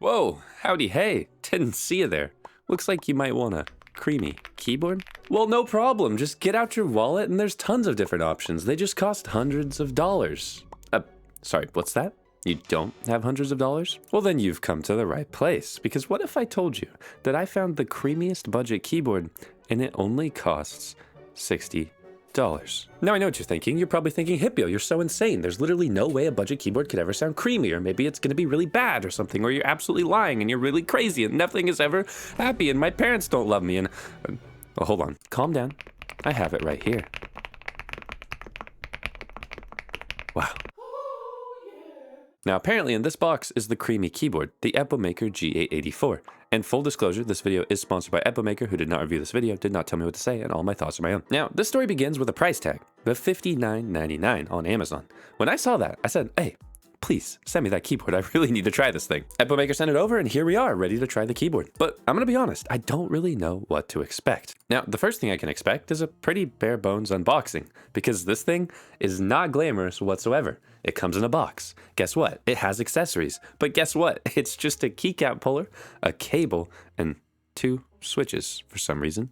Whoa, howdy hey, didn't see you there. Looks like you might want a creamy keyboard. Well, no problem, just get out your wallet and there's tons of different options. They just cost hundreds of dollars. Sorry, what's that? You don't have hundreds of dollars? Well, then you've come to the right place, because what if I told you that I found the creamiest budget keyboard and it only costs $60? Now I know what you're thinking. You're probably thinking, Hipyo, you're so insane. There's literally no way a budget keyboard could ever sound creamy, or maybe it's gonna be really bad or something, or you're absolutely lying and you're really crazy and nothing is ever happy and my parents don't love me and... well, hold on, calm down. I have it right here. Wow. Now, apparently in this box is the creamy keyboard, the Epomaker G884. And full disclosure, this video is sponsored by Epomaker, who did not review this video, did not tell me what to say, and all my thoughts are my own. Now, this story begins with a price tag, the $59.99 on Amazon. When I saw that, I said, hey, please send me that keyboard. I really need to try this thing. Epomaker sent it over, and here we are, ready to try the keyboard. But I'm gonna be honest, I don't really know what to expect. Now, the first thing I can expect is a pretty bare bones unboxing, because this thing is not glamorous whatsoever. It comes in a box. Guess what? It has accessories. But guess what? It's just a keycap puller, a cable, and 2 switches for some reason.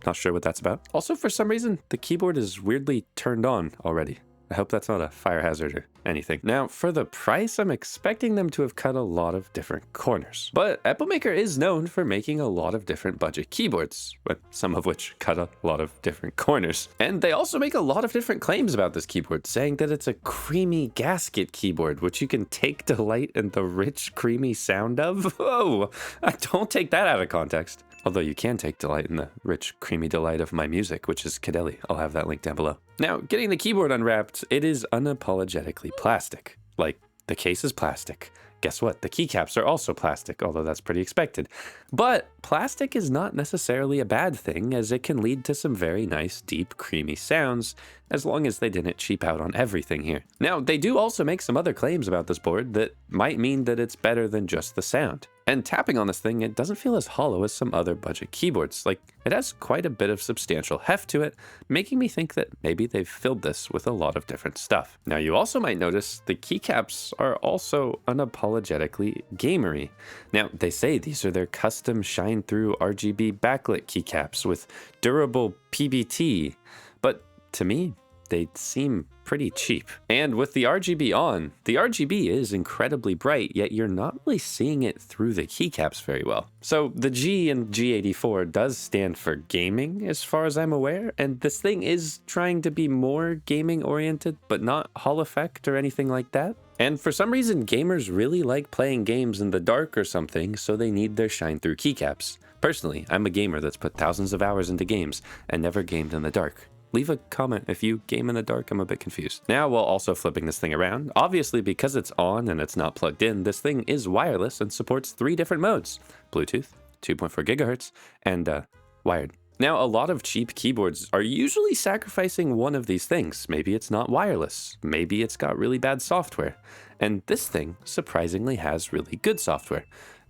Not sure what that's about. Also, for some reason, the keyboard is weirdly turned on already. I hope that's not a fire hazard or anything. Now, for the price, I'm expecting them to have cut a lot of different corners. But Epomaker is known for making a lot of different budget keyboards, but some of which cut a lot of different corners. And they also make a lot of different claims about this keyboard, saying that it's a creamy gasket keyboard, which you can take delight in the rich, creamy sound of. Whoa, I don't take that out of context. Although you can take delight in the rich, creamy delight of my music, which is Kadeli. I'll have that link down below. Now, getting the keyboard unwrapped, it is unapologetically plastic. Like, the case is plastic. Guess what? The keycaps are also plastic, although that's pretty expected. But plastic is not necessarily a bad thing, as it can lead to some very nice, deep, creamy sounds, as long as they didn't cheap out on everything here. Now, they do also make some other claims about this board that might mean that it's better than just the sound. And tapping on this thing, it doesn't feel as hollow as some other budget keyboards. Like, it has quite a bit of substantial heft to it, making me think that maybe they've filled this with a lot of different stuff. Now, you also might notice the keycaps are also unapologetically gamery. Now, they say these are their custom shine-through RGB backlit keycaps with durable PBT, but to me, they seem pretty cheap. And with the RGB on, the RGB is incredibly bright, yet you're not really seeing it through the keycaps very well. So the G in G84 does stand for gaming, as far as I'm aware, and this thing is trying to be more gaming oriented, but not Hall effect or anything like that. And for some reason, gamers really like playing games in the dark or something, so they need their shine-through keycaps. Personally, I'm a gamer that's put thousands of hours into games and never gamed in the dark. Leave a comment if you game in the dark, I'm a bit confused. Now, while also flipping this thing around, obviously because it's on and it's not plugged in, this thing is wireless and supports 3 different modes: Bluetooth, 2.4 gigahertz, and wired. Now, a lot of cheap keyboards are usually sacrificing one of these things. Maybe it's not wireless, maybe it's got really bad software. And this thing surprisingly has really good software.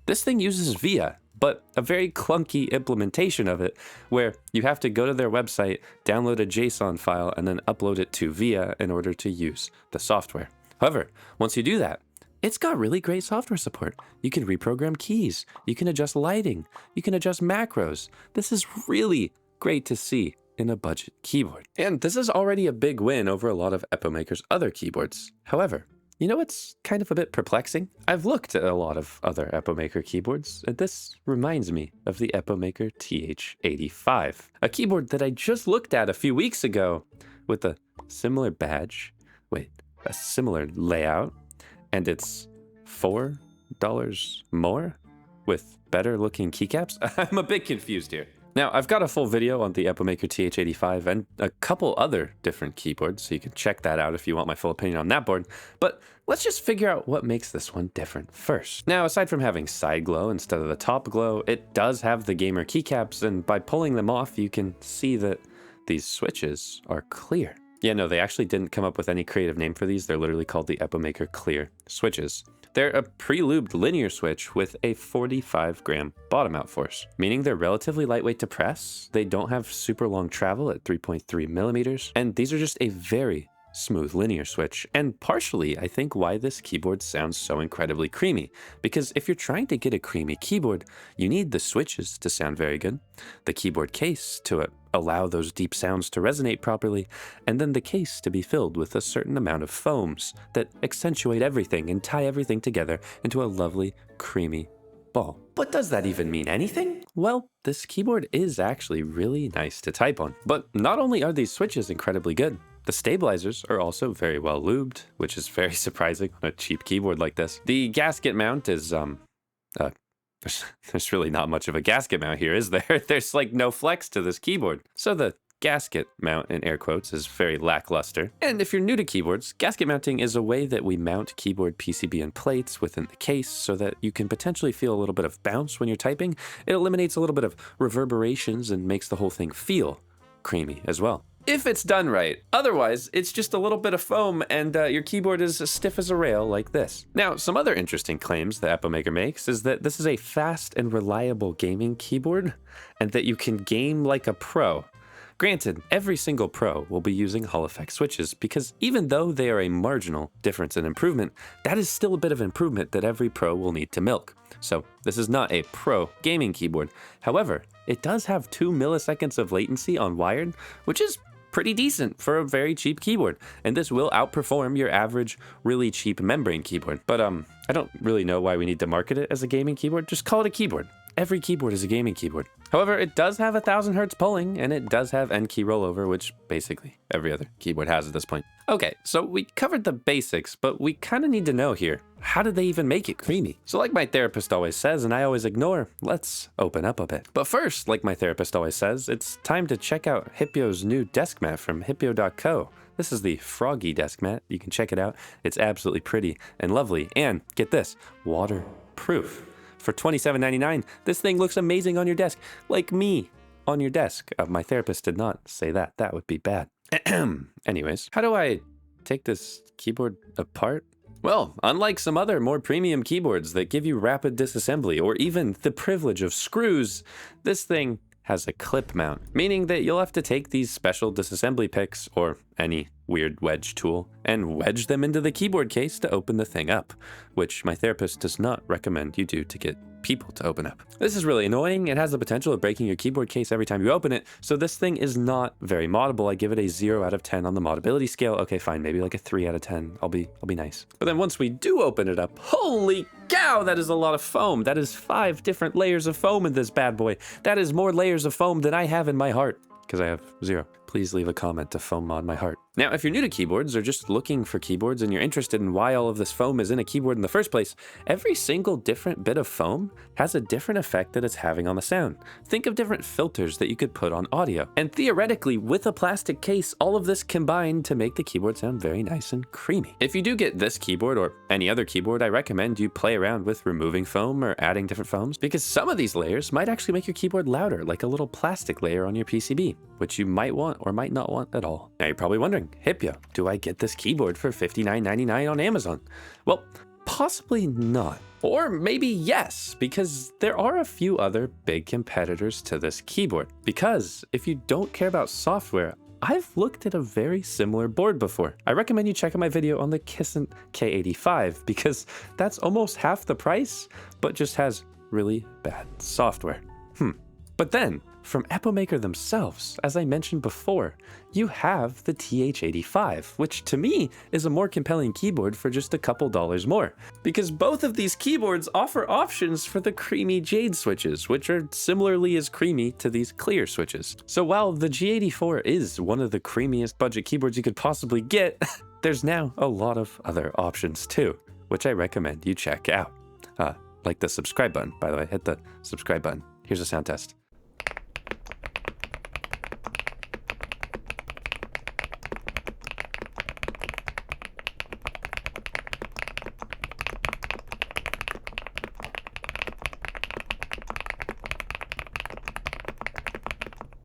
This thing uses VIA, but a very clunky implementation of it, where you have to go to their website, download a JSON file, and then upload it to VIA in order to use the software. However, once you do that, it's got really great software support. You can reprogram keys, you can adjust lighting, you can adjust macros. This is really great to see in a budget keyboard. And this is already a big win over a lot of Epomaker's other keyboards. However, you know what's kind of a bit perplexing? I've looked at a lot of other Epomaker keyboards, and this reminds me of the Epomaker TH85, a keyboard that I just looked at a few weeks ago with a similar badge, a similar layout, and it's $4 more with better looking keycaps. I'm a bit confused here. Now, I've got a full video on the Epomaker TH85 and a couple other different keyboards, so you can check that out if you want my full opinion on that board. But let's just figure out what makes this one different first. Now, aside from having side glow instead of the top glow, it does have the gamer keycaps, and by pulling them off, you can see that these switches are clear. Yeah, no, they actually didn't come up with any creative name for these. They're literally called the Epomaker Clear switches. They're a pre-lubed linear switch with a 45-gram bottom out force, meaning they're relatively lightweight to press. They don't have super long travel at 3.3 millimeters, and these are just a very, smooth linear switch, and partially, I think, why this keyboard sounds so incredibly creamy. Because if you're trying to get a creamy keyboard, you need the switches to sound very good, the keyboard case to allow those deep sounds to resonate properly, and then the case to be filled with a certain amount of foams that accentuate everything and tie everything together into a lovely, creamy ball. But does that even mean anything? Well, this keyboard is actually really nice to type on. But not only are these switches incredibly good, the stabilizers are also very well lubed, which is very surprising on a cheap keyboard like this. The gasket mount is, there's really not much of a gasket mount here, is there? There's like no flex to this keyboard. So the gasket mount, in air quotes, is very lackluster. And if you're new to keyboards, gasket mounting is a way that we mount keyboard PCB and plates within the case so that you can potentially feel a little bit of bounce when you're typing. It eliminates a little bit of reverberations and makes the whole thing feel creamy as well, if it's done right. Otherwise, it's just a little bit of foam and your keyboard is as stiff as a rail like this. Now, some other interesting claims that Epomaker makes is that this is a fast and reliable gaming keyboard and that you can game like a pro. Granted, every single pro will be using Hall effect switches because even though they are a marginal difference in improvement, that is still a bit of improvement that every pro will need to milk. So this is not a pro gaming keyboard. However, it does have 2 milliseconds of latency on wired, which is pretty decent for a very cheap keyboard. And this will outperform your average, really cheap membrane keyboard. But I don't really know why we need to market it as a gaming keyboard. Just call it a keyboard. Every keyboard is a gaming keyboard. However, it does have 1000 Hz polling, and it does have N key rollover, which basically every other keyboard has at this point. Okay, so we covered the basics, but we kind of need to know here, how did they even make it creamy? So like my therapist always says, and I always ignore, let's open up a bit. But first, like my therapist always says, it's time to check out Hipyo's new desk mat from hipyo.co. This is the Froggy desk mat. You can check it out. It's absolutely pretty and lovely, and get this, waterproof. For $27.99, this thing looks amazing on your desk, like me on your desk. My therapist did not say that. That would be bad. Anyways, how do I take this keyboard apart? Well, unlike some other more premium keyboards that give you rapid disassembly or even the privilege of screws, this thing has a clip mount, meaning that you'll have to take these special disassembly picks or any weird wedge tool and wedge them into the keyboard case to open the thing up, which my therapist does not recommend you do to get people to open up. This is really annoying. It has the potential of breaking your keyboard case every time you open it, so this thing is not very moddable. I give it a 0 out of 10 on the moddability scale. Okay, fine, maybe like a 3 out of 10. I'll be nice. But then once we do open it up, holy cow, that is a lot of foam. That is 5 different layers of foam in this bad boy. That is more layers of foam than I have in my heart, because I have 0. Please leave a comment to foam mod my heart. Now, if you're new to keyboards or just looking for keyboards and you're interested in why all of this foam is in a keyboard in the first place, every single different bit of foam has a different effect that it's having on the sound. Think of different filters that you could put on audio. And theoretically, with a plastic case, all of this combined to make the keyboard sound very nice and creamy. If you do get this keyboard or any other keyboard, I recommend you play around with removing foam or adding different foams, because some of these layers might actually make your keyboard louder, like a little plastic layer on your PCB, which you might want or might not want at all. Now you're probably wondering, Hipyo, do I get this keyboard for $59.99 on Amazon? Well, possibly not. Or maybe yes, because there are a few other big competitors to this keyboard. Because if you don't care about software, I've looked at a very similar board before. I recommend you check out my video on the Kissant K85 because that's almost half the price, but just has really bad software. But then, from Epomaker themselves, as I mentioned before, you have the TH85, which to me is a more compelling keyboard for just a couple dollars more. Because both of these keyboards offer options for the creamy jade switches, which are similarly as creamy to these clear switches. So while the G84 is one of the creamiest budget keyboards you could possibly get, there's now a lot of other options too, which I recommend you check out. Like the subscribe button, by the way, hit the subscribe button. Here's a sound test.